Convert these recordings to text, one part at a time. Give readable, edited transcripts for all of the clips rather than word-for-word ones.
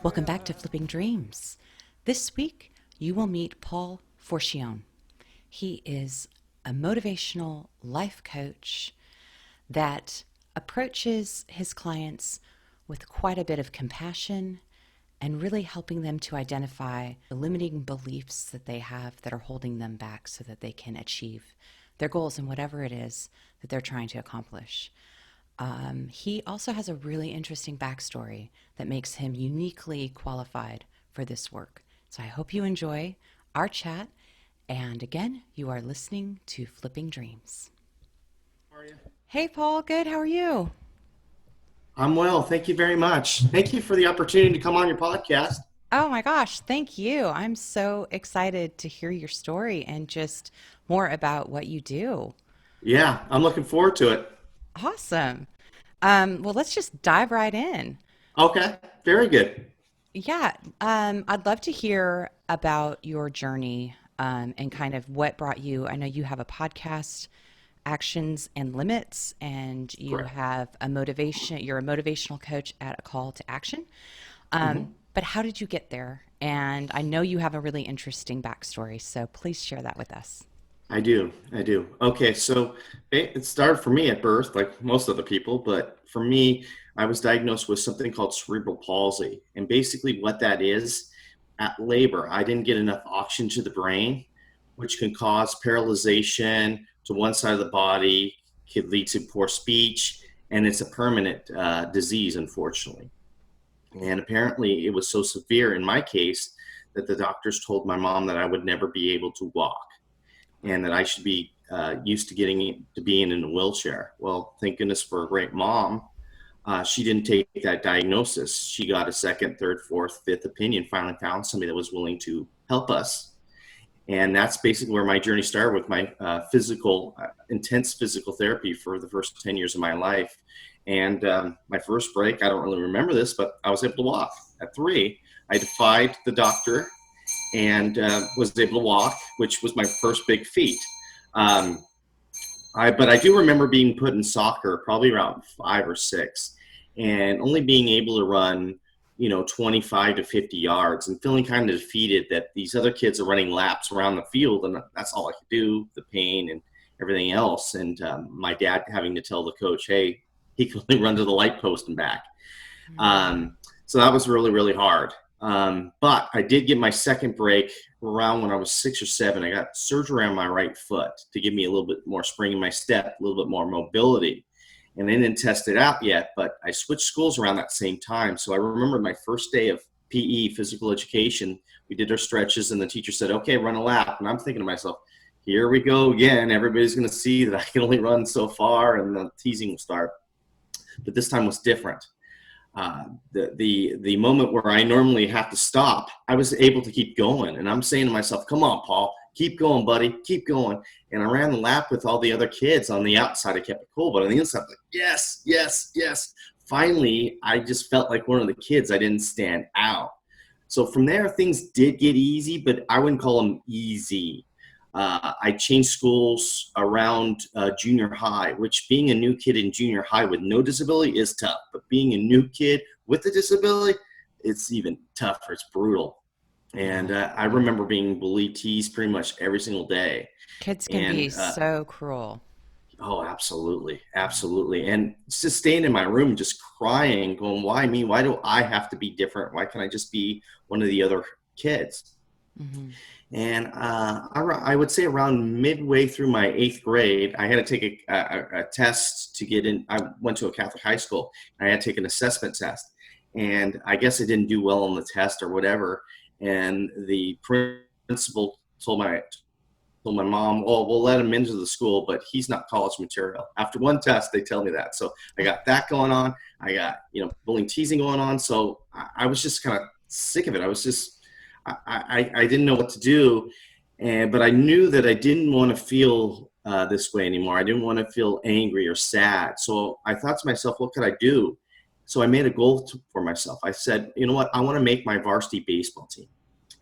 Welcome back to Flipping Dreams. This week, you will meet Paul Forchione. He is a motivational life coach that approaches his clients with quite a bit of compassion and really helping them to identify the limiting beliefs that they have that are holding them back so that they can achieve their goals in whatever it is that they're trying to accomplish. He also has a really interesting backstory that makes him uniquely qualified for this work. So I hope you enjoy our chat. And again, you are listening to Flipping Dreams. How are you? Hey, Paul. Good. How are you? I'm well. Thank you very much. Thank you for the opportunity to come on your podcast. Oh my gosh. Thank you. I'm so excited to hear your story and just more about what you do. Yeah, I'm looking forward to it. Awesome. Well, let's just dive right in. Okay, very good. Yeah, I'd love to hear about your journey and kind of what brought you. I know you have a podcast, Actions and Limits, and you Correct. have a motivation, you're a motivational coach at a call to action. hmm But how did you get there? And I know you have a really interesting backstory, so please share that with us. I do. I do. Okay, so it started for me at birth, like most other people, but for me, I was diagnosed with something called cerebral palsy. And basically, what that is, at labor, I didn't get enough oxygen to the brain, which can cause paralyzation to one side of the body, could lead to poor speech, and it's a permanent disease, unfortunately. And apparently, it was so severe in my case that the doctors told my mom that I would never be able to walk and that I should be used to getting to being in a wheelchair. Well, thank goodness for a great mom. She didn't take that diagnosis. She got a second, third, fourth, fifth opinion, finally found somebody that was willing to help us. And that's basically where my journey started with my intense physical therapy for the first 10 years of my life. And my first break, I don't really remember this, but I was able to walk at 3. I defied the doctor and was able to walk, which was my first big feat. Um, but I do remember being put in soccer probably around 5 or 6, and only being able to run, 25 to 50 yards, and feeling kind of defeated that these other kids are running laps around the field, and that's all I could do. The pain and everything else, and my dad having to tell the coach, "Hey, he can only run to the light post and back." Mm. So that was really, really hard. But I did get my second break around when I was 6 or 7. I got surgery on my right foot to give me a little bit more spring in my step, a little bit more mobility. And they didn't test it out yet, but I switched schools around that same time. So I remember my first day of PE, physical education. We did our stretches, and the teacher said, "Okay, run a lap." And I'm thinking to myself, here we go again. Everybody's going to see that I can only run so far, and the teasing will start. But this time was different. The moment where I normally have to stop, I was able to keep going. And I'm saying to myself, "Come on, Paul, keep going, buddy, keep going." And I ran the lap with all the other kids on the outside. I kept it cool, but on the inside, I'm like, yes, yes, yes. Finally, I just felt like one of the kids. I didn't stand out. So from there, things did get easy, but I wouldn't call them easy. I changed schools around junior high, which being a new kid in junior high with no disability is tough. But being a new kid with a disability, it's even tougher. It's brutal. And Yeah. I remember being bullied, teased pretty much every single day. Kids can be And so cruel. oh, absolutely, absolutely. And just staying in my room, just crying, going, "Why me? Why do I have to be different? Why can't I just be one of the other kids?" Hmm. And I would say around midway through my 8th grade, I had to take a test to get in. I went to a Catholic high school. And I had to take an assessment test. And I guess I didn't do well on the test or whatever. And the principal told my mom, "Well, we'll let him into the school, but he's not college material." After one test, they tell me that. So I got that going on. I got, bullying, teasing going on. So I was just kind of sick of it. I was just, I didn't know what to do. But I knew that I didn't want to feel this way anymore. I didn't want to feel angry or sad. So I thought to myself, what could I do? So I made a goal for myself. I said, you know what? I want to make my varsity baseball team.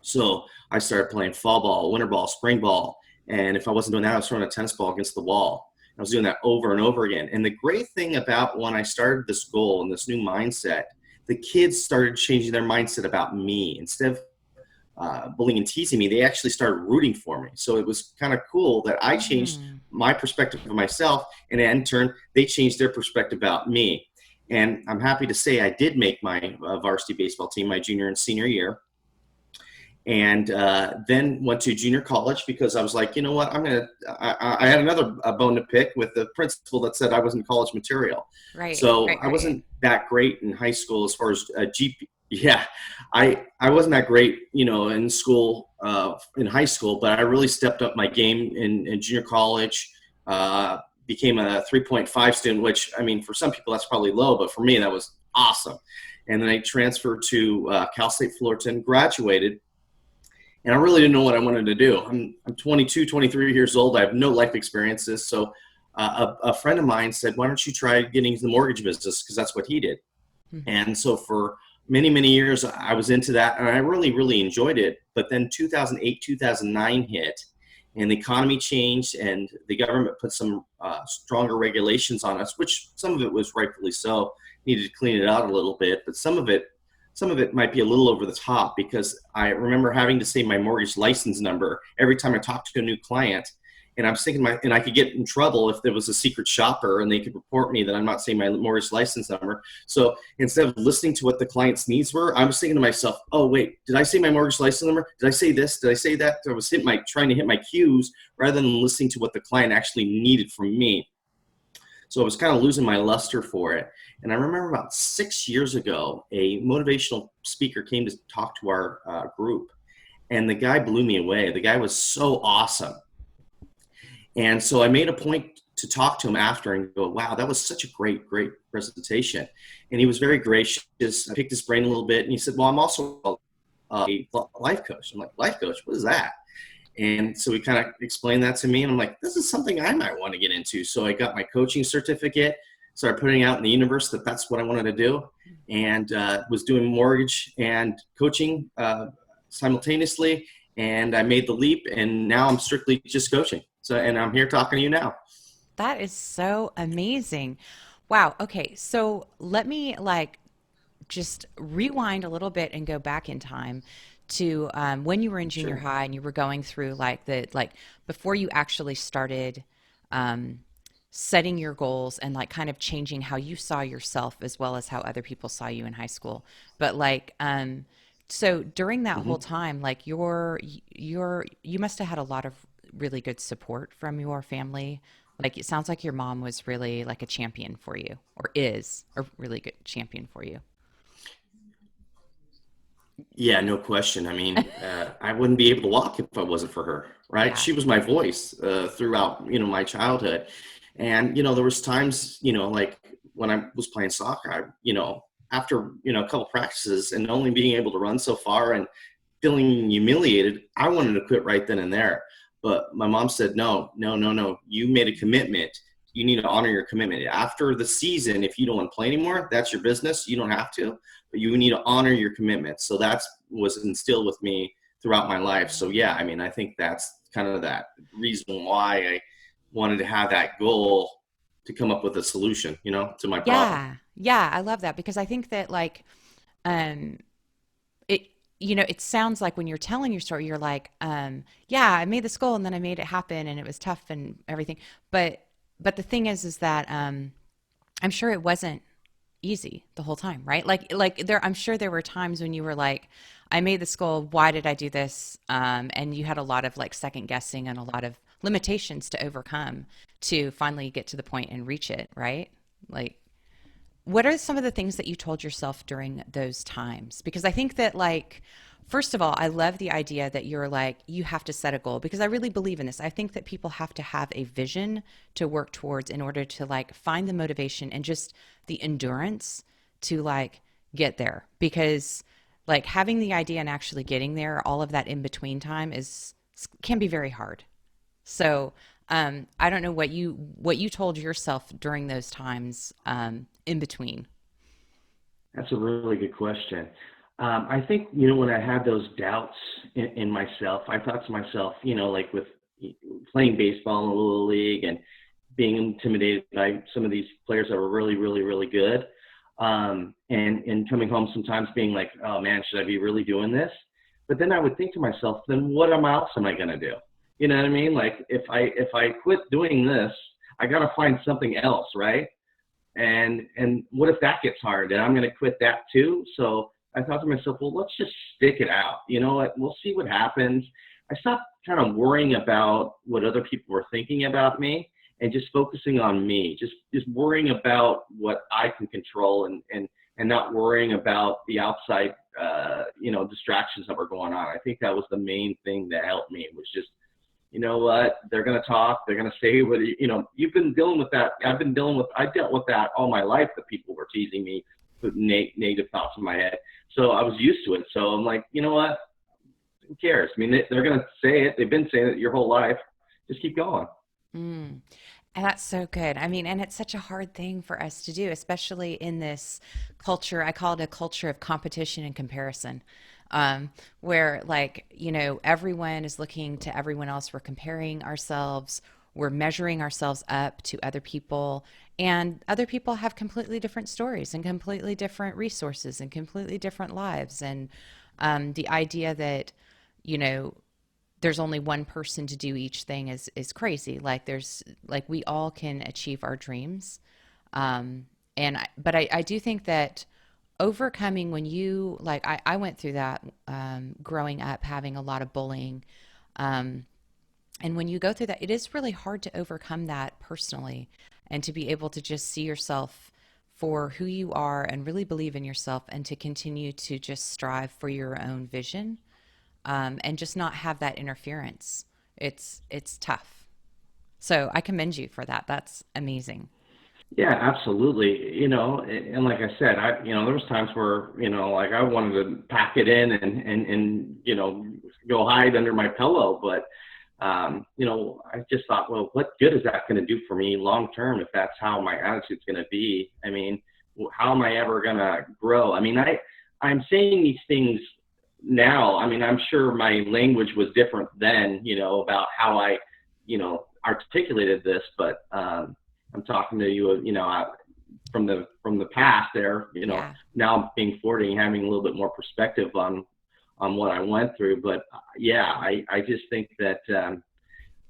So I started playing fall ball, winter ball, spring ball. And if I wasn't doing that, I was throwing a tennis ball against the wall. I was doing that over and over again. And the great thing about when I started this goal and this new mindset, the kids started changing their mindset about me. Instead of bullying and teasing me, they actually started rooting for me. So it was kind of cool that I changed Mm. my perspective of myself, and in turn, they changed their perspective about me. And I'm happy to say I did make my varsity baseball team my junior and senior year, and then went to junior college because I was like, you know what, I had another bone to pick with the principal that said I wasn't college material. Right, So right, I right. wasn't that great in high school as far as GP. Yeah, I wasn't that great, in school, in high school, but I really stepped up my game in junior college. Became a 3.5 student, which, I mean, for some people that's probably low, but for me that was awesome. And then I transferred to Cal State Fullerton, graduated, and I really didn't know what I wanted to do. I'm 22, 23 years old. I have no life experiences. So a friend of mine said, why don't you try getting into the mortgage business? Because that's what he did. Mhm. And so for many, many years, I was into that, and I really, really enjoyed it. But then 2008, 2009 hit, and the economy changed, and the government put some stronger regulations on us, which some of it was rightfully so, needed to clean it out a little bit, but some of it might be a little over the top, because I remember having to say my mortgage license number every time I talked to a new client. And I'm thinking and I could get in trouble if there was a secret shopper and they could report me that I'm not saying my mortgage license number. So instead of listening to what the client's needs were, I was thinking to myself, oh, wait, did I say my mortgage license number? Did I say this? Did I say that? I was trying to hit my cues rather than listening to what the client actually needed from me. So I was kind of losing my luster for it. And I remember about 6 years ago, a motivational speaker came to talk to our group. And the guy blew me away. The guy was so awesome. And so I made a point to talk to him after and go, wow, that was such a great, great presentation. And he was very gracious. I picked his brain a little bit. And he said, well, I'm also a life coach. I'm like, life coach? What is that? And so he kind of explained that to me. And I'm like, this is something I might want to get into. So I got my coaching certificate, started putting out in the universe that that's what I wanted to do, and was doing mortgage and coaching simultaneously. And I made the leap, and now I'm strictly just coaching. So, and I'm here talking to you now. That is so amazing. Wow. Okay. So let me just rewind a little bit and go back in time to when you were in junior Sure. high and you were going through before you actually started um, setting your goals and kind of changing how you saw yourself as well as how other people saw you in high school. But so during that whole Mm-hmm. time, you must have had a lot of really good support from your family. Like it sounds like your mom was really like a champion for you, or is a really good champion for you. Yeah, no question. I mean, I wouldn't be able to walk if I wasn't for her, right? Yeah. She was my voice throughout, my childhood. And, there was times, like when I was playing soccer, after, a couple practices and only being able to run so far and feeling humiliated, I wanted to quit right then and there. But my mom said, no, no, no, no. You made a commitment. You need to honor your commitment. After the season, if you don't want to play anymore, that's your business. You don't have to, but you need to honor your commitment. So that's was instilled with me throughout my life. So yeah, I mean, I think that's kind of that reason why I wanted to have that goal to come up with a solution, to my problem. Yeah. Yeah, I love that because I think that um it it sounds like when you're telling your story you're like yeah, I made this goal and then I made it happen and it was tough and everything. But the thing is that I'm sure it wasn't easy the whole time, right? I'm sure there were times when you were like, I made this goal, why did I do this? And you had a lot of second guessing and a lot of limitations to overcome to finally get to the point and reach it, right? Like what are some of the things that you told yourself during those times? Because I think that first of all, I love the idea that you're you have to set a goal because I really believe in this. I think that people have to have a vision to work towards in order to find the motivation and just the endurance to get there. Because having the idea and actually getting there, all of that in between time can be very hard. So I don't know what you told yourself during those times in between. That's a really good question. I think, when I had those doubts in myself, I thought to myself, like with playing baseball in the little league and being intimidated by some of these players that were really, really, really good. and coming home sometimes being like, oh man, should I be really doing this? But then I would think to myself, then what else am I going to do? You know what I mean? Like if I quit doing this, I got to find something else, right? And what if that gets hard and I'm going to quit that too? So I thought to myself, well, let's just stick it out. You know what? We'll see what happens. I stopped kind of worrying about what other people were thinking about me and just focusing on me, just worrying about what I can control and not worrying about the outside, distractions that were going on. I think that was the main thing that helped me, was just, you know what, they're going to talk, they're going to say what, you've been dealing with that. I dealt with that all my life, that people were teasing me with negative thoughts in my head. So I was used to it. So I'm like, you know what, who cares? I mean, they're going to say it. They've been saying it your whole life. Just keep going. Mm. And that's so good. I mean, and it's such a hard thing for us to do, especially in this culture. I call it a culture of competition and comparison, where, like, everyone is looking to everyone else. We're comparing ourselves, we're measuring ourselves up to other people, and other people have completely different stories and completely different resources and completely different lives. And the idea that, you know, there's only one person to do each thing is crazy. Like, we all can achieve our dreams. But I do think that overcoming, when you, like, I went through that, growing up, having a lot of bullying. Um, and when you go through that, it is really hard to overcome that personally, and to be able to just see yourself for who you are and really believe in yourself, and to continue to just strive for your own vision, and just not have that interference. It's tough. So I commend you for that. That's amazing. Yeah, absolutely. And like I said, there was times where, like I wanted to pack it in and go hide under my pillow. But, I just thought, well, what good is that going to do for me long term if that's how my attitude's going to be? I mean, how am I ever going to grow? I mean, I'm saying these things now. I mean, I'm sure my language was different then, about how I, articulated this, but, I'm talking to you, from the past there, Yeah. now being 40 and having a little bit more perspective on what I went through. But yeah, I just think that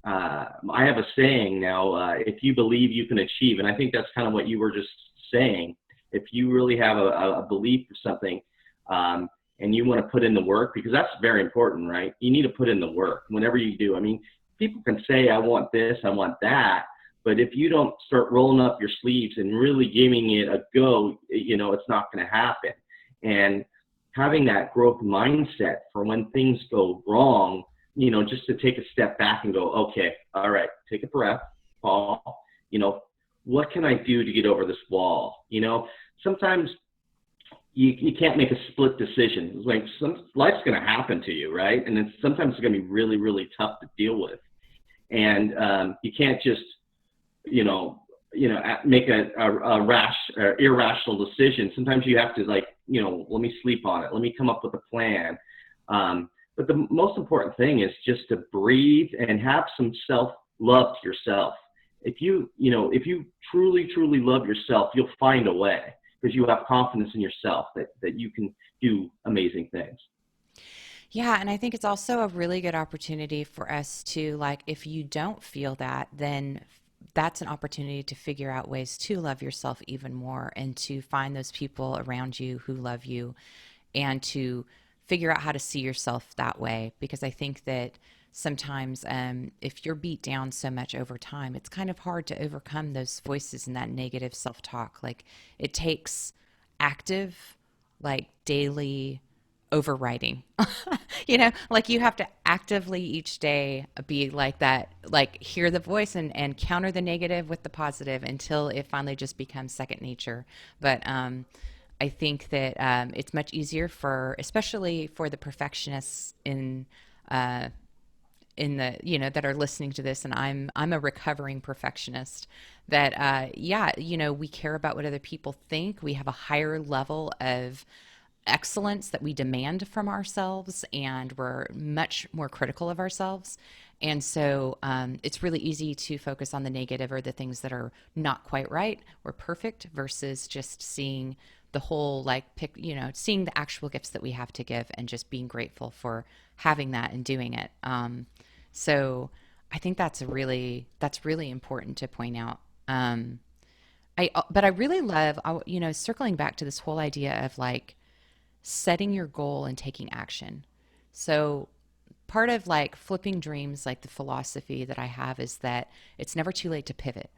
I have a saying now, if you believe you can achieve, and I think that's kind of what you were just saying. If you really have a belief for something, and you want to put in the work, because that's very important, right? You need to put in the work whenever you do. I mean, people can say, I want this, I want that, but if you don't start rolling up your sleeves and really giving it a go, it's not going to happen. And having that growth mindset for when things go wrong, just to take a step back and go, okay, all right, take a breath, Paul, you know, what can I do to get over this wall? Sometimes you can't make a split decision. It's like life's going to happen to you, right? And sometimes it's going to be really, really tough to deal with. And you can't just make a rash or irrational decision. Sometimes you have to, like, let me sleep on it. Let me come up with a plan. But the most important thing is just to breathe and have some self-love to yourself. If you truly, truly love yourself, you'll find a way, because you have confidence in yourself that you can do amazing things. Yeah, and I think it's also a really good opportunity for us to, like, if you don't feel that, then that's an opportunity to figure out ways to love yourself even more, and to find those people around you who love you, and to figure out how to see yourself that way. Because I think that sometimes, if you're beat down so much over time, it's kind of hard to overcome those voices and that negative self talk. Like, it takes active, like, daily overriding. Like, you have to actively each day be like that, like, hear the voice and counter the negative with the positive until it finally just becomes second nature. But I think that it's much easier for, especially for the perfectionists uh, in the, that are listening to this, and I'm a recovering perfectionist, that yeah, we care about what other people think. We have a higher level of excellence that we demand from ourselves, and we're much more critical of ourselves. And so it's really easy to focus on the negative, or the things that are not quite right or perfect, versus just seeing the whole like pick, seeing the actual gifts that we have to give and just being grateful for having that and doing it. So I think that's really important to point out. But I really love, circling back to this whole idea of like setting your goal and taking action. So part of like flipping dreams, like the philosophy that I have is that it's never too late to pivot,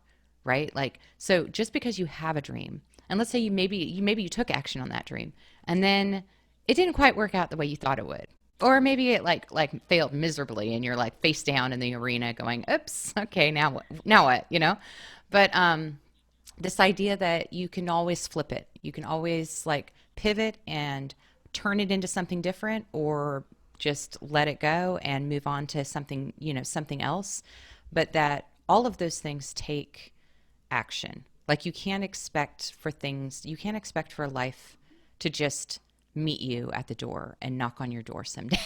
right? Like, so just because you have a dream, and let's say you took action on that dream, and then it didn't quite work out the way you thought it would. Or maybe it like failed miserably and you're like face down in the arena going, "Oops, okay, now what? Now what?" But this idea that you can always flip it. You can always like pivot and turn it into something different, or just let it go and move on to something, something else. But that all of those things take action. Like you can't expect for life to just meet you at the door and knock on your door someday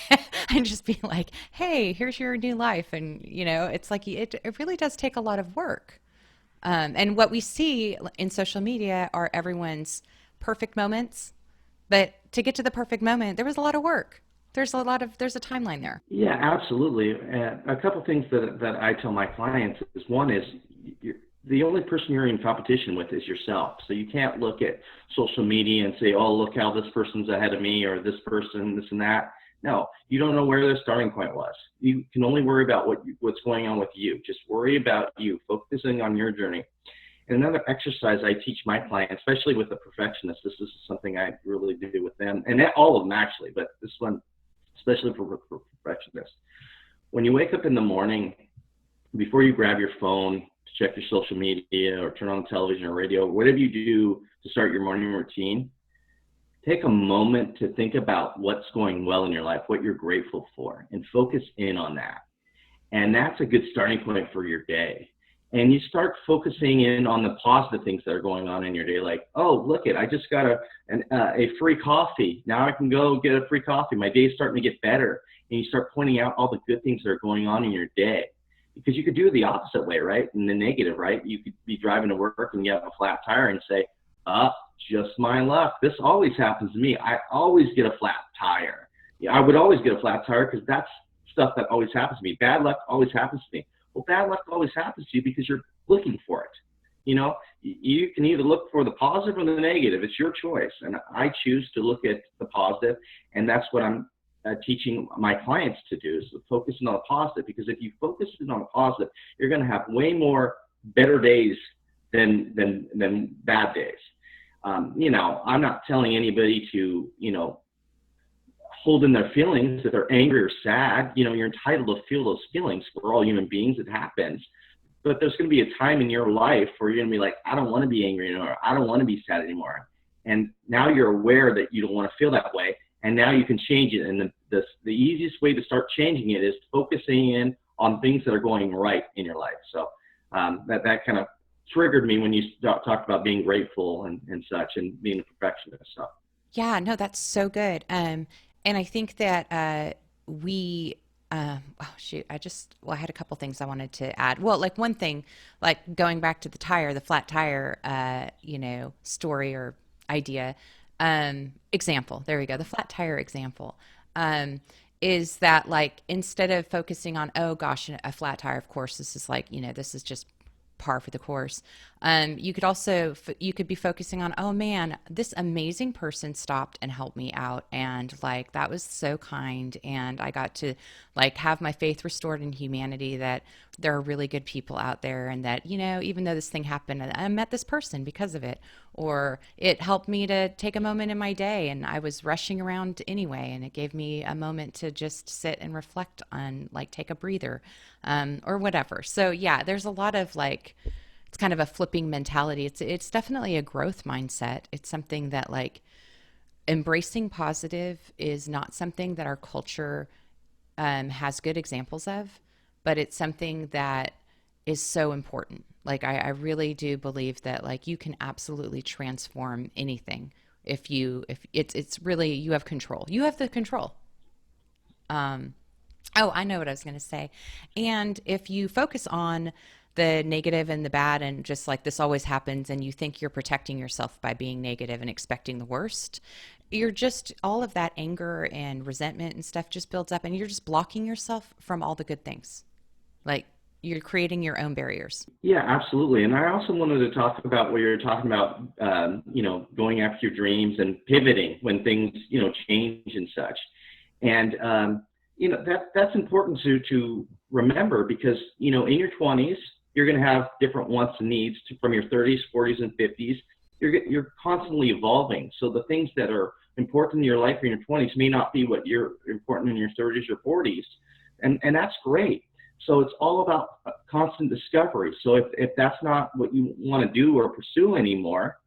and just be like, "Hey, here's your new life." And, it's like it really does take a lot of work. And what we see in social media are everyone's perfect moments. But to get to the perfect moment, there was a lot of work. There's a timeline there. Yeah, absolutely. A couple things that I tell my clients is, one is, you're, the only person you're in competition with is yourself. So you can't look at social media and say, "Oh, look how this person's ahead of me," or "this person, this and that." No, you don't know where their starting point was. You can only worry about what's going on with you. Just worry about you, focusing on your journey. And another exercise I teach my clients, especially with the perfectionists, this is something I really do with them, and all of them actually, but this one, especially for perfectionists. When you wake up in the morning, before you grab your phone to check your social media or turn on the television or radio, whatever you do to start your morning routine, take a moment to think about what's going well in your life, what you're grateful for, and focus in on that. And that's a good starting point for your day. And you start focusing in on the positive things that are going on in your day, like, "Oh, look I just got a free coffee. Now I can go get a free coffee. My day's starting to get better." And you start pointing out all the good things that are going on in your day. Because you could do the opposite way, right? In the negative, right? You could be driving to work and you have a flat tire and say, "Just my luck. This always happens to me. I always get a flat tire." Yeah, I would always get a flat tire because that's stuff that always happens to me. Bad luck always happens to me. Well, bad luck always happens to you because you're looking for it. You can either look for the positive or the negative. It's your choice. And I choose to look at the positive, and that's what I'm teaching my clients to do, is to focus on the positive. Because if you focus on the positive, you're going to have way more better days than bad days. I'm not telling anybody to, hold in their feelings if they're angry or sad. You're entitled to feel those feelings. We're all human beings. It happens. But there's going to be a time in your life where you're going to be like, "I don't want to be angry anymore. I don't want to be sad anymore." And now you're aware that you don't want to feel that way. And now you can change it. And the easiest way to start changing it is focusing in on things that are going right in your life. So that kind of triggered me when you talked about being grateful and such, and being a perfectionist. So. Yeah, no, that's so good. And I think that oh shoot, I had a couple things I wanted to add. Well, like one thing, like going back to the flat tire, story or idea, example. There we go. The flat tire example. Is that like, instead of focusing on, "Oh gosh, a flat tire, of course, this is like, this is just par for the course." You could be focusing on, "Oh man, this amazing person stopped and helped me out, and like that was so kind, and I got to like have my faith restored in humanity, that there are really good people out there, and that, even though this thing happened, I met this person because of it, or it helped me to take a moment in my day, and I was rushing around anyway, and it gave me a moment to just sit and reflect on, like, take a breather," or whatever. So yeah, there's a lot of like, it's kind of a flipping mentality. It's definitely a growth mindset. It's something that, like, embracing positive is not something that our culture has good examples of, but it's something that is so important. Like, I really do believe that, like, you can absolutely transform anything if it's really, you have control. You have the control. Oh, I know what I was going to say. And if you focus on the negative and the bad, and just like this always happens, and you think you're protecting yourself by being negative and expecting the worst, you're just, all of that anger and resentment and stuff just builds up, and you're just blocking yourself from all the good things. Like, you're creating your own barriers. Yeah, absolutely. And I also wanted to talk about what you're talking about, going after your dreams and pivoting when things, change and such. And, that's important to remember, because, in your 20s, you're going to have different wants and needs from your 30s, 40s, and 50s. You're constantly evolving. So the things that are important in your life in your 20s may not be what you're important in your 30s or 40s. And that's great. So it's all about constant discovery. So if that's not what you want to do or pursue anymore,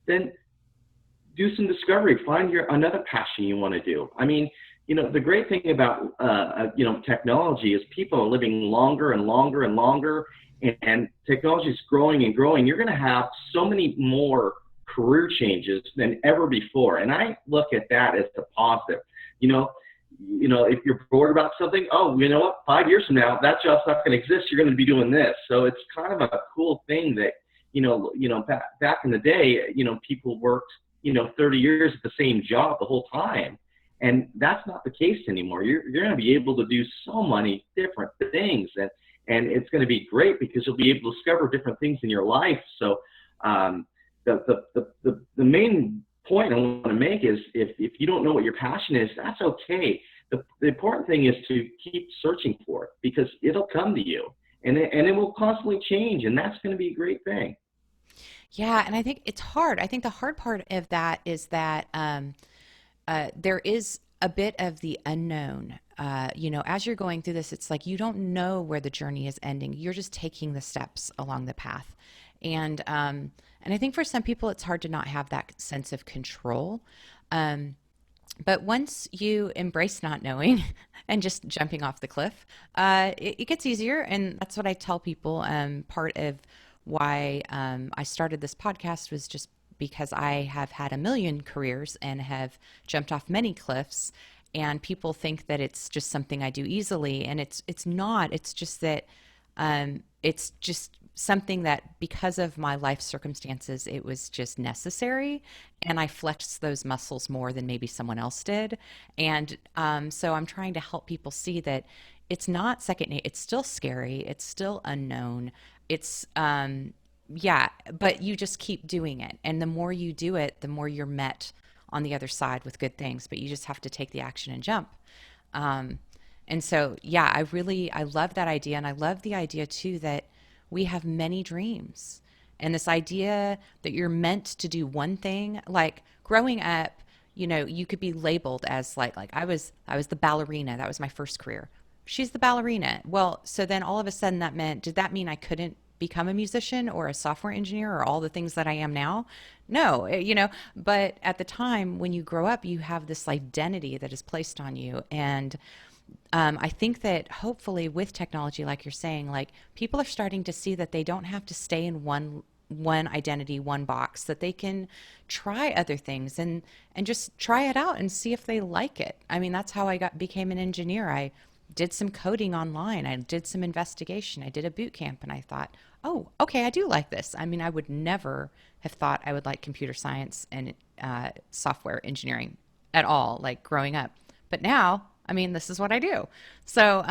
then do some discovery. Find another passion you want to do. I mean, the great thing about technology is people are living longer and longer and longer, and technology is growing and growing. You're going to have so many more career changes than ever before, and I look at that as a positive. If you're bored about something, oh, you know what? 5 years from now, that job's not going to exist. You're going to be doing this. So it's kind of a cool thing that, back in the day, people worked, 30 years at the same job the whole time. And that's not the case anymore. You're going to be able to do so many different things, and it's going to be great because you'll be able to discover different things in your life. So the main point I want to make is if you don't know what your passion is, that's okay. The important thing is to keep searching for it, because it'll come to you, and it will constantly change, and that's going to be a great thing. Yeah, and I think it's hard. I think the hard part of that is that there is a bit of the unknown. As you're going through this, it's like you don't know where the journey is ending. You're just taking the steps along the path. And I think for some people, it's hard to not have that sense of control. But once you embrace not knowing and just jumping off the cliff, it gets easier. And that's what I tell people. Part of why I started this podcast was just because I have had a million careers and have jumped off many cliffs. And people think that it's just something I do easily. And it's not. It's just that it's just something that, because of my life circumstances, it was just necessary, and I flexed those muscles more than maybe someone else did. And so I'm trying to help people see that it's not it's still scary, it's still unknown, it's but you just keep doing it, and the more you do it, the more you're met on the other side with good things. But you just have to take the action and jump. And so I love that idea, and I love the idea too that we have many dreams, and this idea that you're meant to do one thing. Like growing up, you could be labeled as like I was the ballerina. That was my first career. She's the ballerina. Well, so then all of a sudden did that mean I couldn't become a musician or a software engineer or all the things that I am now? No, but at the time when you grow up, you have this identity that is placed on you. And I think that hopefully with technology, like you're saying, like people are starting to see that they don't have to stay in one identity, one box, that they can try other things and just try it out and see if they like it. I mean, that's how I became an engineer. I did some coding online. I did some investigation. I did a boot camp, and I thought, oh, okay, I do like this. I mean, I would never have thought I would like computer science and software engineering at all, like growing up. But now, I mean, this is what I do. So,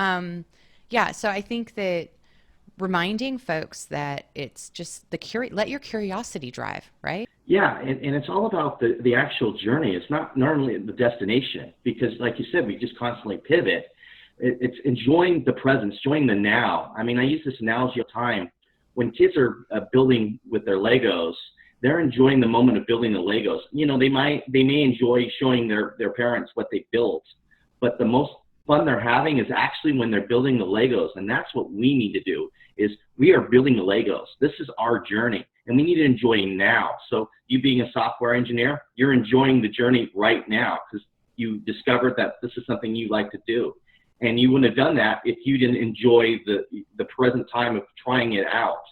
so I think that reminding folks that it's just let your curiosity drive, right? Yeah, and it's all about the actual journey. It's not normally the destination, because like you said, we just constantly pivot. It's enjoying the present, enjoying the now. I mean, I use this analogy all the time. When kids are building with their Legos, they're enjoying the moment of building the Legos. They may enjoy showing their parents what they built, but the most fun they're having is actually when they're building the Legos. And that's what we need to do, is we are building the Legos. This is our journey, and we need to enjoy now. So you being a software engineer, you're enjoying the journey right now because you discovered that this is something you like to do. And you wouldn't have done that if you didn't enjoy the present time of trying it out.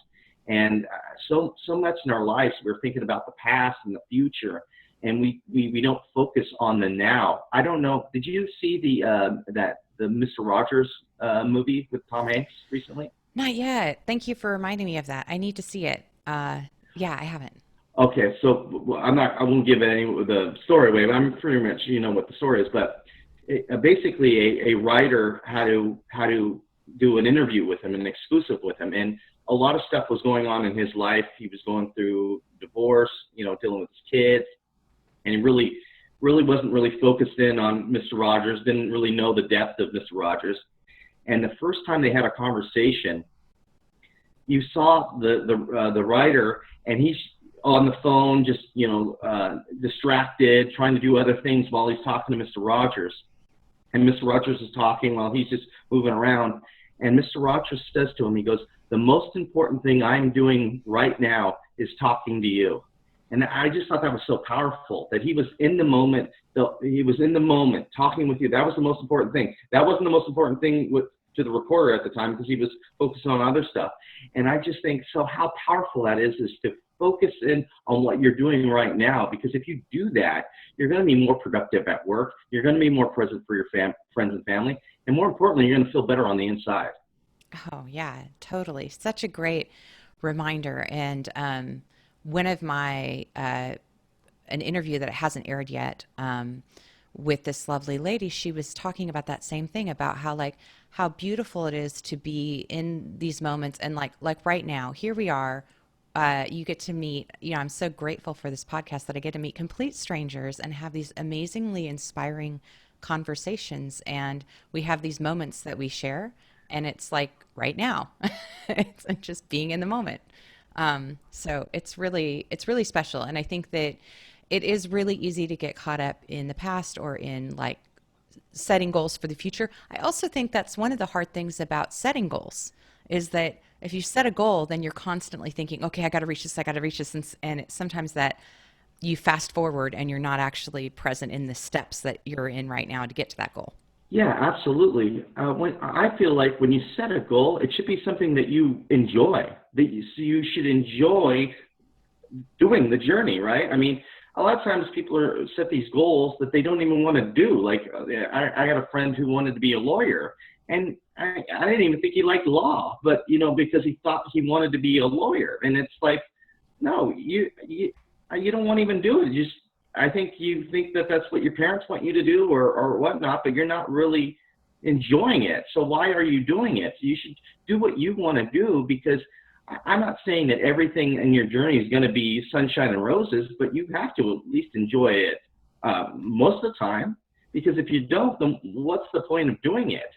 And so much in our lives, we're thinking about the past and the future, and we don't focus on the now. I don't know. Did you see the Mr. Rogers movie with Tom Hanks recently? Not yet. Thank you for reminding me of that. I need to see it. Yeah, I haven't. Okay, so I won't give any of the story away, but I'm pretty much what the story is. But basically, a writer had to do an interview with him, an exclusive with him, and a lot of stuff was going on in his life. He was going through divorce, dealing with his kids, and he really wasn't really focused in on Mr. Rogers. Didn't really know the depth of Mr. Rogers. And the first time they had a conversation, you saw the writer, and he's on the phone, just distracted, trying to do other things while he's talking to Mr. Rogers. And Mr. Rogers is talking while he's just moving around. And Mr. Rogers says to him, he goes, "The most important thing I'm doing right now is talking to you." And I just thought that was so powerful, that he was in the moment. He was in the moment talking with you. That was the most important thing. That wasn't the most important thing to the reporter at the time, because he was focused on other stuff. And I just think, so how powerful that is to focus in on what you're doing right now. Because if you do that, you're going to be more productive at work. You're going to be more present for your friends and family. And more importantly, you're going to feel better on the inside. Oh, yeah, totally. Such a great reminder. And one of my, an interview that hasn't aired yet, with this lovely lady, she was talking about that same thing, about how, like, how beautiful it is to be in these moments. And like right now, here we are. You get to meet, I'm so grateful for this podcast that I get to meet complete strangers and have these amazingly inspiring conversations. And we have these moments that we share, and it's like right now. It's just being in the moment. So it's really special. And I think that it is really easy to get caught up in the past or in like setting goals for the future. I also think that's one of the hard things about setting goals, is that if you set a goal, then you're constantly thinking, okay, I got to reach this, I got to reach this. And sometimes that you fast forward and you're not actually present in the steps that you're in right now to get to that goal. Yeah, absolutely. When I feel like when you set a goal, it should be something that you enjoy. You should enjoy doing the journey, right? I mean, a lot of times people set these goals that they don't even want to do. Like, I got a friend who wanted to be a lawyer, and I didn't even think he liked law, but because he thought he wanted to be a lawyer. And it's like, no, you don't want to even do it. I think you think that that's what your parents want you to do, or whatnot, but you're not really enjoying it. So why are you doing it? You should do what you want to do, because I'm not saying that everything in your journey is going to be sunshine and roses, but you have to at least enjoy it most of the time. Because if you don't, then what's the point of doing it?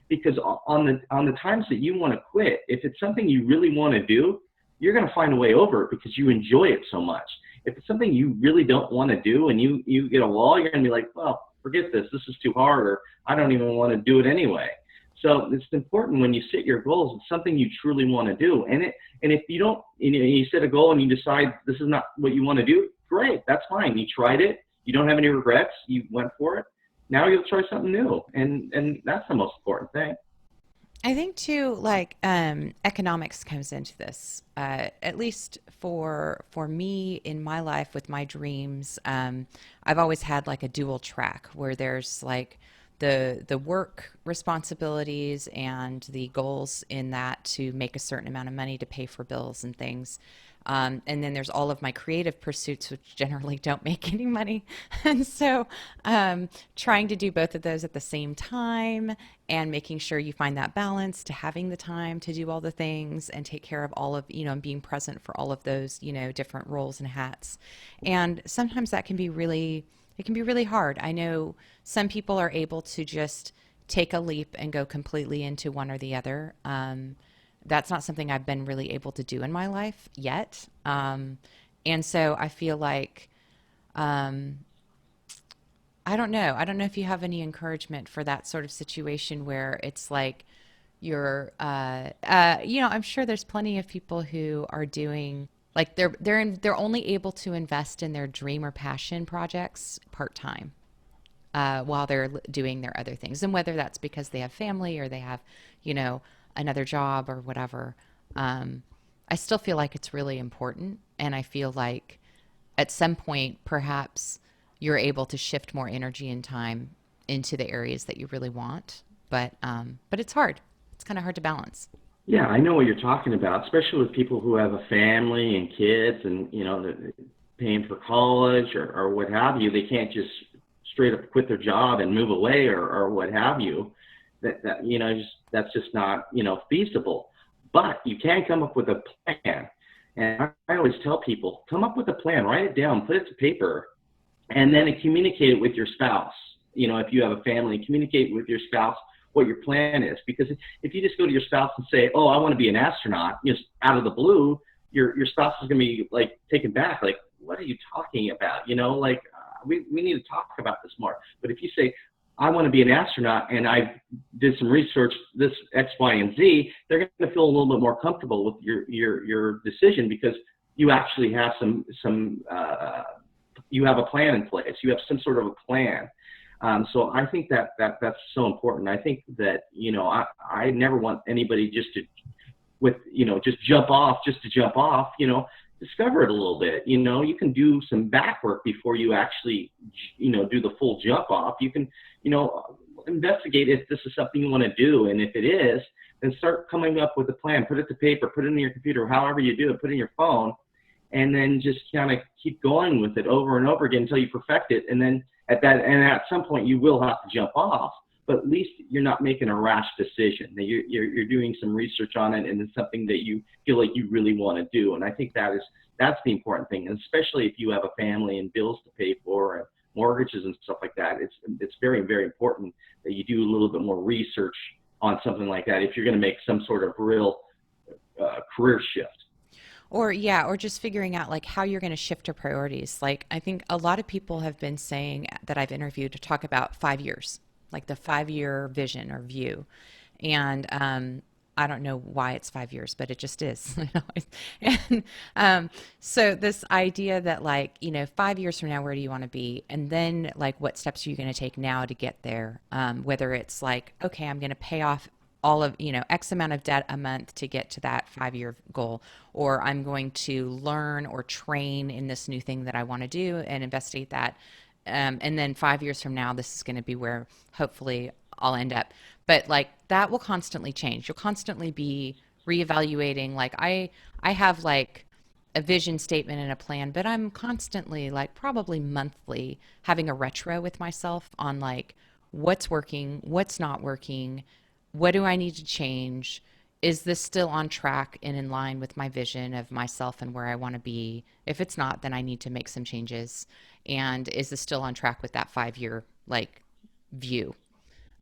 Because on the times that you want to quit, if it's something you really want to do, you're going to find a way over it because you enjoy it so much. If it's something you really don't want to do and you get a wall, you're going to be like, well, forget this. This is too hard, or I don't even want to do it anyway. So it's important when you set your goals, it's something you truly want to do. And if you don't, you set a goal and you decide this is not what you want to do, great, that's fine. You tried it. You don't have any regrets. You went for it. Now you'll try something new. And that's the most important thing. I think too, like economics comes into this. At least for me in my life with my dreams, I've always had like a dual track where there's like the work responsibilities and the goals in that to make a certain amount of money to pay for bills and things. And then there's all of my creative pursuits, which generally don't make any money. And so trying to do both of those at the same time and making sure you find that balance to having the time to do all the things and take care of all of, and being present for all of those, different roles and hats. And sometimes that can be really, it can be really hard. I know some people are able to just take a leap and go completely into one or the other. That's not something I've been really able to do in my life yet. And so I feel like, um, I don't know. I don't know if you have any encouragement for that sort of situation where it's like I'm sure there's plenty of people who are doing like they're only able to invest in their dream or passion projects part time while they're doing their other things. And whether that's because they have family or they have, you know, another job or whatever, I still feel like it's really important. And I feel like at some point, perhaps you're able to shift more energy and time into the areas that you really want. But it's hard. It's kind of hard to balance. Yeah, I know what you're talking about, especially with people who have a family and kids and, they're paying for college or what have you. They can't just straight up quit their job and move away or what have you. That's just not, feasible. But you can come up with a plan. And I always tell people, come up with a plan, write it down, put it to paper, and then communicate it with your spouse. If you have a family, communicate with your spouse what your plan is. Because if you just go to your spouse and say, "Oh, I want to be an astronaut," just out of the blue, your spouse is going to be like taken back, like, "What are you talking about?" We need to talk about this more. But if you say, "I want to be an astronaut," and I did some research, this X, Y, and Z, they're going to feel a little bit more comfortable with your decision, because you actually have you have a plan in place. You have some sort of a plan. So I think that's so important. I think that, I never want anybody just just jump off, just to jump off, discover it a little bit. You can do some back work before you actually, do the full jump off. You can, investigate if this is something you want to do. And if it is, then start coming up with a plan, put it to paper, put it in your computer, however you do it, put it in your phone, and then just kind of keep going with it over and over again until you perfect it. And then at some point you will have to jump off, but at least you're not making a rash decision. That you're doing some research on it, and it's something that you feel like you really want to do. And I think that's the important thing, and especially if you have a family and bills to pay for and mortgages and stuff like that. It's very, very important that you do a little bit more research on something like that if you're going to make some sort of real career shift. Or just figuring out like how you're going to shift your priorities. Like I think a lot of people have been saying that I've interviewed to talk about 5 years, like the 5 year vision or view. And I don't know why it's 5 years, but it just is. And so this idea that, like, 5 years from now, where do you want to be? And then like what steps are you going to take now to get there? Whether it's like, okay, I'm going to pay off all of, X amount of debt a month to get to that 5 year goal, or I'm going to learn or train in this new thing that I want to do and investigate that. And then 5 years from now, this is going to be where hopefully I'll end up. But like that will constantly change. You'll constantly be reevaluating. Like I have like a vision statement and a plan, but I'm constantly, like, probably monthly, having a retro with myself on like what's working, what's not working, what do I need to change? Is this still on track and in line with my vision of myself and where I want to be? If it's not, then I need to make some changes. And is this still on track with that 5 year like view?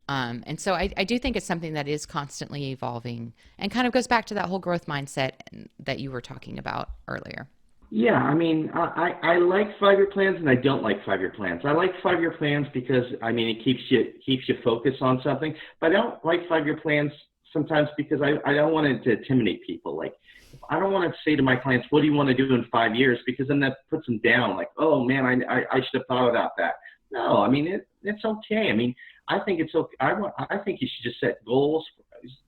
And so I do think it's something that is constantly evolving and kind of goes back to that whole growth mindset that you were talking about earlier. Yeah, I mean, I like 5 year plans and I don't like 5 year plans. I like 5 year plans because, I mean, it keeps you focused on something. But I don't like 5 year plans sometimes because I don't want it to intimidate people. Like, I don't want to say to my clients, "What do you want to do in 5 years?" Because then that puts them down. Like, "Oh man, I should have thought about that." No, I mean, it's okay. I mean, I think it's okay. I think you should just set goals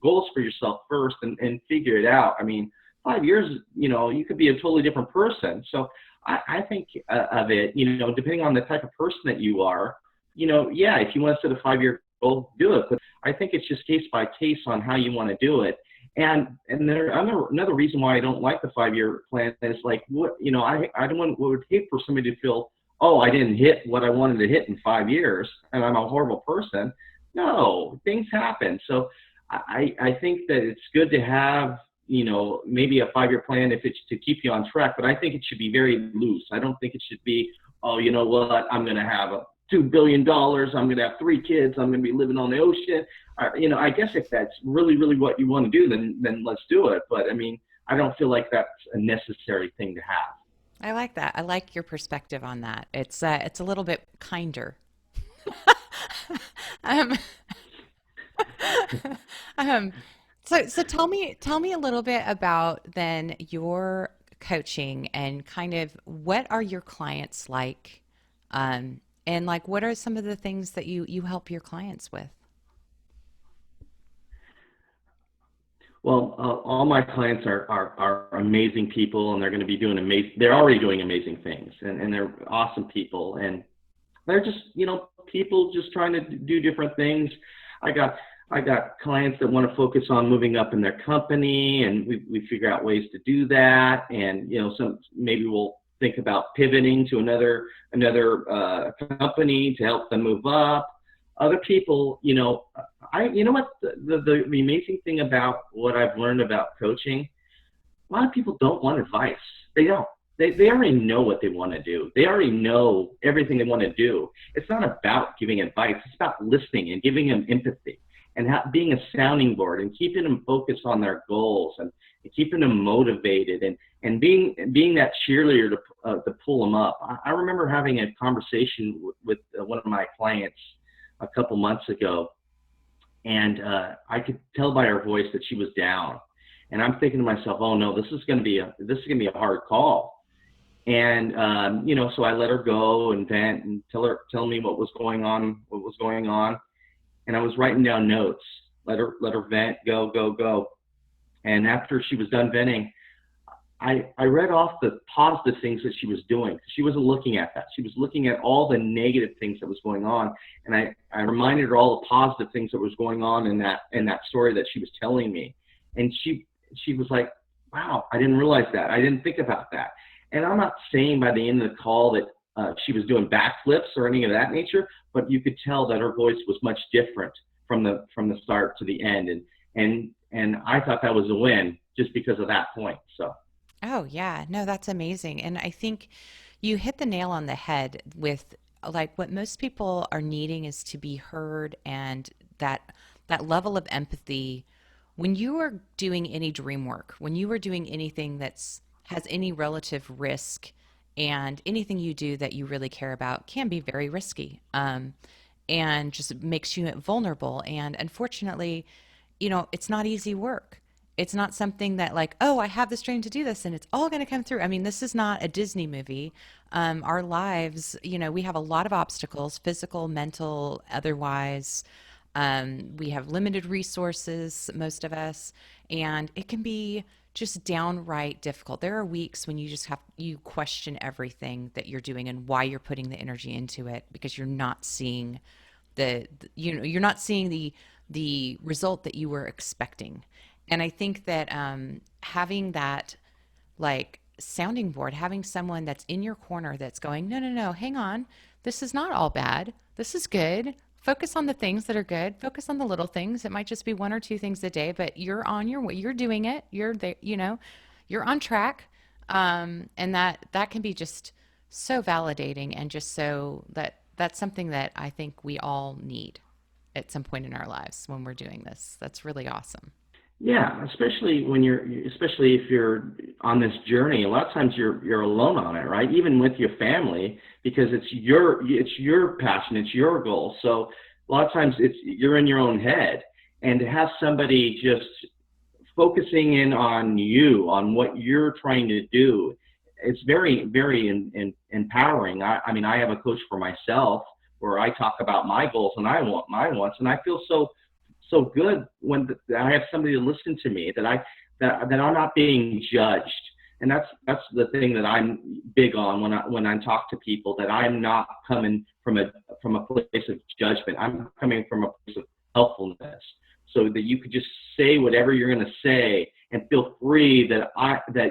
for yourself first and figure it out. I mean, 5 years, you could be a totally different person. So I think of it, depending on the type of person that you are, yeah, if you want to set a 5 year goal, do it. But I think it's just case by case on how you want to do it. And another reason why I don't like the 5 year plan is like, I don't want, what would hate for somebody to feel, "Oh, I didn't hit what I wanted to hit in 5 years and I'm a horrible person." No, things happen. So I think that it's good to have, maybe a 5 year plan if it's to keep you on track, but I think it should be very loose. I don't think it should be, "Oh, you know what, I'm going to have $2 billion. I'm going to have 3 kids. I'm going to be living on the ocean." I guess if that's really, really what you want to do, then let's do it. But I mean, I don't feel like that's a necessary thing to have. I like that. I like your perspective on that. It's a little bit kinder. um, um, so tell me a little bit about then your coaching and kind of what are your clients like, and like what are some of the things that you help your clients with? Well, all my clients are amazing people, and they're going to be doing amazing. They're already doing amazing things, and they're awesome people, and they're just people just trying to do different things. I got I got clients that want to focus on moving up in their company, and we figure out ways to do that. And maybe we'll think about pivoting to another company to help them move up. Other people, what the amazing thing about what I've learned about coaching, a lot of people don't want advice. They don't. They already know what they want to do. They already know everything they want to do. It's not about giving advice. It's about listening and giving them empathy and being a sounding board and keeping them focused on their goals and keeping them motivated and being that cheerleader to pull them up. I remember having a conversation with one of my clients a couple months ago, and I could tell by her voice that she was down. And I'm thinking to myself, oh no, this is going to be a hard call. And so I let her go and vent and tell me what was going on. And I was writing down notes. Let her vent, go. And after she was done venting, I read off the positive things that she was doing. She wasn't looking at that. She was looking at all the negative things that was going on. And I reminded her all the positive things that was going on in that story that she was telling me. And she was like, wow, I didn't realize that. I didn't think about that. And I'm not saying by the end of the call that she was doing backflips or anything of that nature, but you could tell that her voice was much different from the start to the end. And I thought that was a win just because of that point. So. Oh, yeah. No, that's amazing. And I think you hit the nail on the head with like what most people are needing is to be heard, and that level of empathy when you are doing any dream work, when you are doing anything has any relative risk, and anything you do that you really care about can be very risky, and just makes you vulnerable. And unfortunately, it's not easy work. It's not something that like, oh, I have this dream to do this and it's all going to come through. I mean, this is not a Disney movie. Our lives, we have a lot of obstacles, physical, mental, otherwise. We have limited resources, most of us, and it can be just downright difficult. There are weeks when you question everything that you're doing and why you're putting the energy into it, because you're not seeing you're not seeing the result that you were expecting. And I think that having that like sounding board, having someone that's in your corner that's going, no, no, no, hang on, this is not all bad. This is good. Focus on the things that are good. Focus on the little things. It might just be one or two things a day, but you're on your way. You're doing it. You're there. You're on track. And that can be just so validating, and just so that's something that I think we all need at some point in our lives when we're doing this. That's really awesome. Yeah, especially if you're on this journey. A lot of times you're alone on it, right? Even with your family, because it's your passion, it's your goal. So a lot of times you're in your own head, and to have somebody just focusing in on you, on what you're trying to do, it's very, very empowering. I mean, I have a coach for myself where I talk about my goals and my wants, and I feel so good when I have somebody to listen to me, that I'm not being judged. And that's the thing that I'm big on when I talk to people, that I'm not coming from a place of judgment. I'm coming from a place of helpfulness, so that you could just say whatever you're going to say and feel free that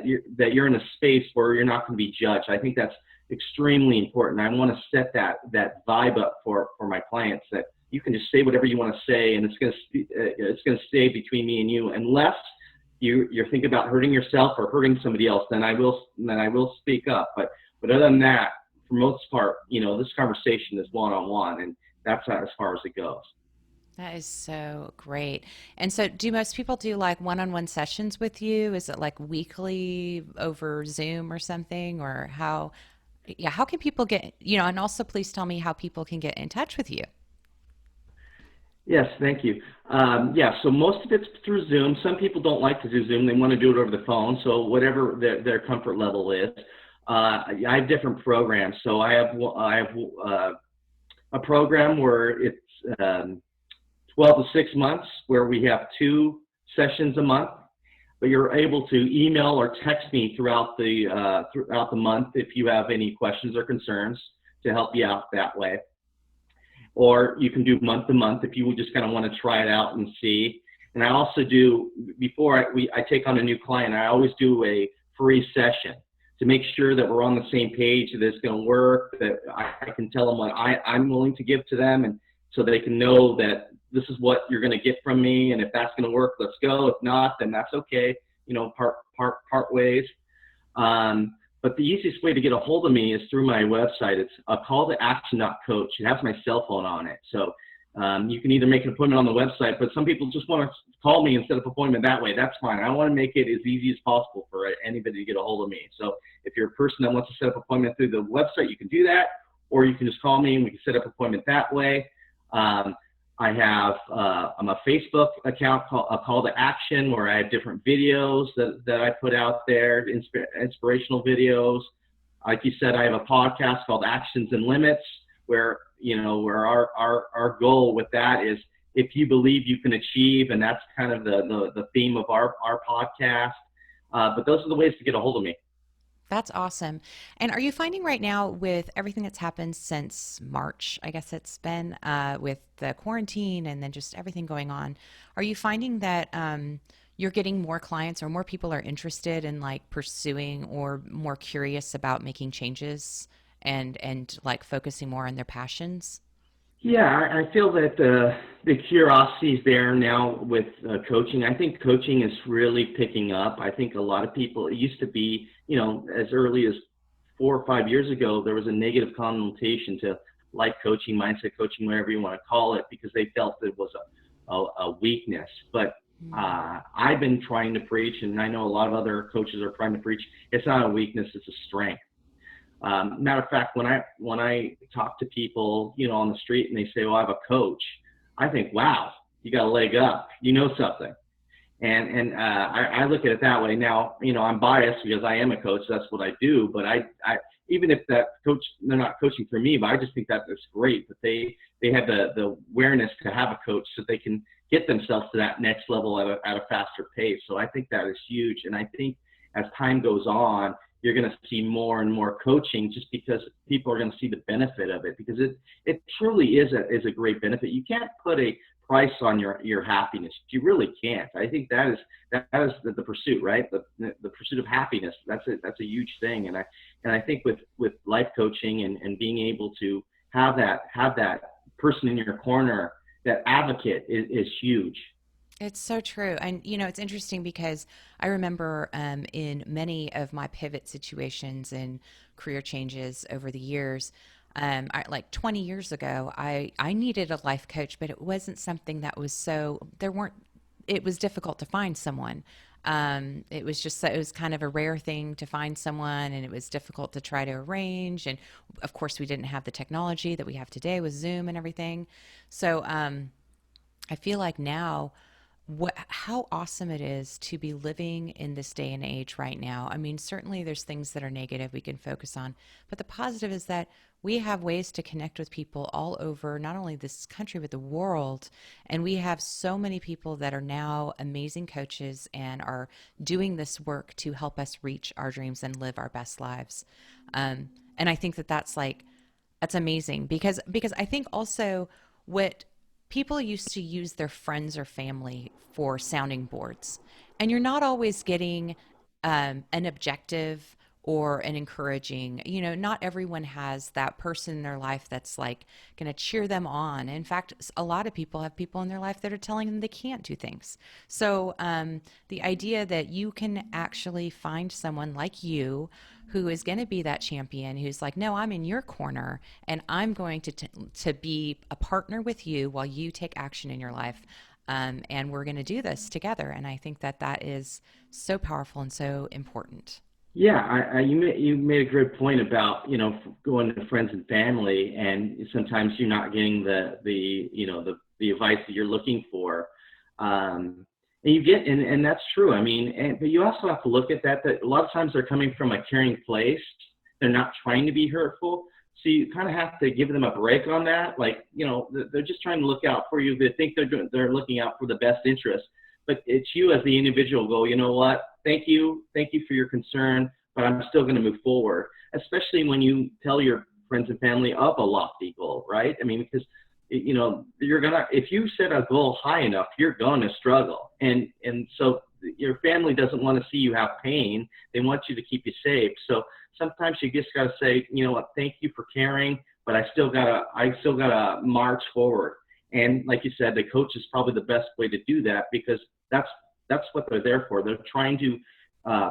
you're in a space where you're not going to be judged. I think that's extremely important. I want to set that vibe up for my clients, that you can just say whatever you want to say, and it's going to stay between me and you, unless you're thinking about hurting yourself or hurting somebody else. Then I will speak up. But other than that, for most part, this conversation is one-on-one, and that's as far as it goes. That is so great. And so do most people do like one-on-one sessions with you? Is it like weekly over Zoom or something? Or how can people get, and also please tell me how people can get in touch with you. Yes, thank you. Yeah, so most of it's through Zoom. Some people don't like to do Zoom. They want to do it over the phone. So whatever their comfort level is. I have different programs. So I have a program where it's 12 to 6 months, where we have 2 sessions a month, but you're able to email or text me throughout the month if you have any questions or concerns, to help you out that way. or you can do month to month if you just kind of want to try it out and see. And I also do, before I take on a new client, I always do a free session to make sure that we're on the same page, that it's going to work, that I can tell them what I'm willing to give to them, and so they can know that this is what you're going to get from me. And if that's going to work, let's go. If not, then that's okay. Part ways. But the easiest way to get a hold of me is through my website. It's a call to action.coach. It has my cell phone on it. So you can either make an appointment on the website, but some people just want to call me and set up an appointment that way. That's fine. I want to make it as easy as possible for anybody to get a hold of me. So if you're a person that wants to set up an appointment through the website, you can do that, or you can just call me and we can set up an appointment that way. I have I'm a Facebook account called a Call to Action, where I have different videos that I put out there, inspirational videos. Like you said, I have a podcast called Actions and Limits, where our goal with that is, if you believe you can achieve, and that's kind of the theme of our podcast. But those are the ways to get a hold of me. That's awesome. And are you finding right now, with everything that's happened since March, I guess it's been, with the quarantine and then just everything going on, are you finding that you're getting more clients, or more people are interested in like pursuing, or more curious about making changes and like focusing more on their passions? Yeah, I feel that the curiosity is there now with coaching. I think coaching is really picking up. I think a lot of people, it used to be, as early as 4 or 5 years ago, there was a negative connotation to life coaching, mindset coaching, whatever you want to call it, because they felt it was a weakness. But I've been trying to preach, and I know a lot of other coaches are trying to preach, it's not a weakness, it's a strength. Matter of fact, when I talk to people, on the street, and they say, "Well, I have a coach," I think, "Wow, you got a leg up. You know something." And I look at it that way. Now, I'm biased because I am a coach. That's what I do. But I even if that coach, they're not coaching for me, but I just think that it's great that they have the awareness to have a coach, so they can get themselves to that next level at a faster pace. So I think that is huge. And I think as time goes on, you're going to see more and more coaching, just because people are going to see the benefit of it, because it truly is a great benefit. You can't put a price on your happiness. You really can't. I think that is the pursuit, right? The pursuit of happiness. That's a huge thing. And I think with life coaching and being able to have that person in your corner, that advocate, is huge. It's so true. And, it's interesting because I remember in many of my pivot situations and career changes over the years, like 20 years ago, I needed a life coach, but it wasn't something that was it was difficult to find someone. It was just, it was kind of a rare thing to find someone, and it was difficult to try to arrange. And of course, we didn't have the technology that we have today with Zoom and everything. So I feel like now, how awesome it is to be living in this day and age right now. I mean, certainly there's things that are negative we can focus on, but the positive is that we have ways to connect with people all over, not only this country, but the world. And we have so many people that are now amazing coaches and are doing this work to help us reach our dreams and live our best lives. And I think that's amazing, because I think also, what people used to use their friends or family for sounding boards, and you're not always getting an objective or an encouraging, not everyone has that person in their life that's like going to cheer them on. In fact, a lot of people have people in their life that are telling them they can't do things. So the idea that you can actually find someone like you who is going to be that champion, who's like, no, I'm in your corner, and I'm going to be a partner with you while you take action in your life. And we're going to do this together. And I think that is so powerful and so important. Yeah, you made a good point about going to friends and family, and sometimes you're not getting the advice that you're looking for, and you get and that's true. I mean, but you also have to look at that a lot of times they're coming from a caring place. They're not trying to be hurtful, so you kind of have to give them a break on that. Like, they're just trying to look out for you. They think they're looking out for the best interest. But it's you as the individual go, you know what, thank you for your concern, but I'm still going to move forward, especially when you tell your friends and family of a lofty goal, right? I mean, because you're gonna, if you set a goal high enough, you're gonna struggle. And so your family doesn't want to see you have pain. They want you to keep you safe. So sometimes you just gotta say, you know what, thank you for caring, but I still gotta march forward. And like you said, the coach is probably the best way to do that, because that's what they're there for. They're trying to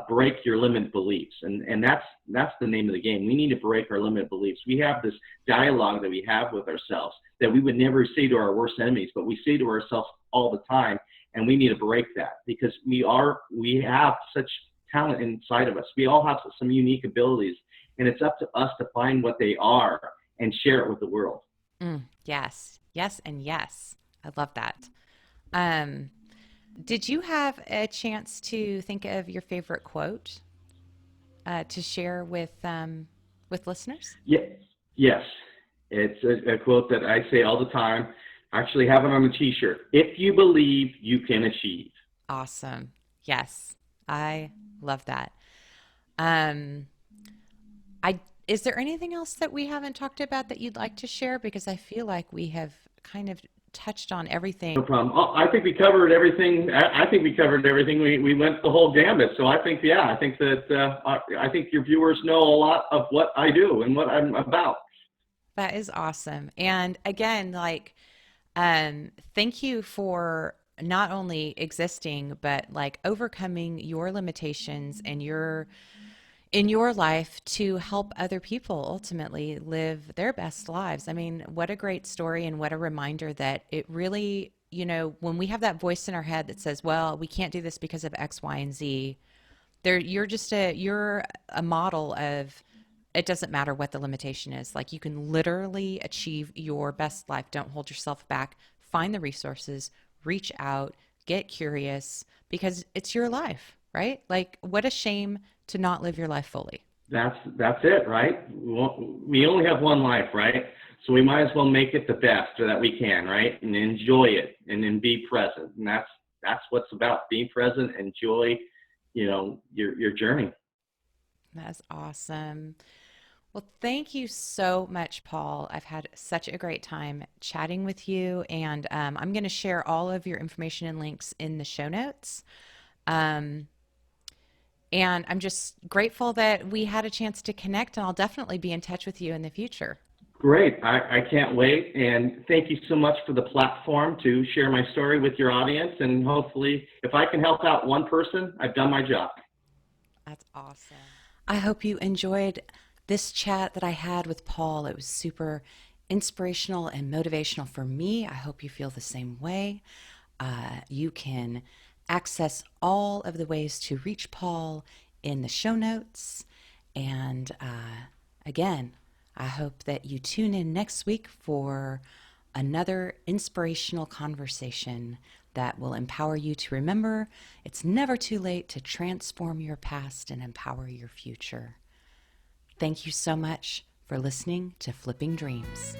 break your limited beliefs, and that's the name of the game. We need to break our limited beliefs. We have this dialogue that we have with ourselves that we would never say to our worst enemies, but we say to ourselves all the time, and we need to break that, because we have such talent inside of us. We all have some unique abilities, and it's up to us to find what they are and share it with the world. Yes, yes, and yes. I love that. Um, did you have a chance to think of your favorite quote to share with listeners? Yes, yes. It's a quote that I say all the time. I actually have it on a T-shirt. If you believe, you can achieve. Awesome. Yes, I love that. Um, I is there anything else that we haven't talked about that you'd like to share? Because I feel like we have kind of touched on No everything. problem. Oh, I think we covered everything. I think we covered everything. We went the whole gambit. So I think, yeah, I think that I think your viewers know a lot of what I do and what I'm about. That is awesome. And again, like, thank you for not only existing, but like overcoming your limitations and your in your life to help other people ultimately live their best lives. I mean, what a great story and what a reminder that it really, when we have that voice in our head that says, well, we can't do this because of X, Y, and Z, there you're a model of it doesn't matter what the limitation is. Like you can literally achieve your best life. Don't hold yourself back. Find the resources, reach out, get curious because it's your life, right? Like what a shame to not live your life fully. That's it, right? We only have one life, right? So we might as well make it the best that we can, right? And enjoy it, and then be present. And that's what's about being present. Enjoy, your journey. That's awesome. Well, thank you so much, Paul. I've had such a great time chatting with you, and I'm going to share all of your information and links in the show notes. Um, and I'm just grateful that we had a chance to connect, and I'll definitely be in touch with you in the future. Great. I can't wait. And thank you so much for the platform to share my story with your audience. And hopefully, if I can help out one person, I've done my job. That's awesome. I hope you enjoyed this chat that I had with Paul. It was super inspirational and motivational for me. I hope you feel the same way. You can access all of the ways to reach Paul in the show notes. And again, I hope that you tune in next week for another inspirational conversation that will empower you to remember it's never too late to transform your past and empower your future. Thank you so much for listening to Flipping Dreams.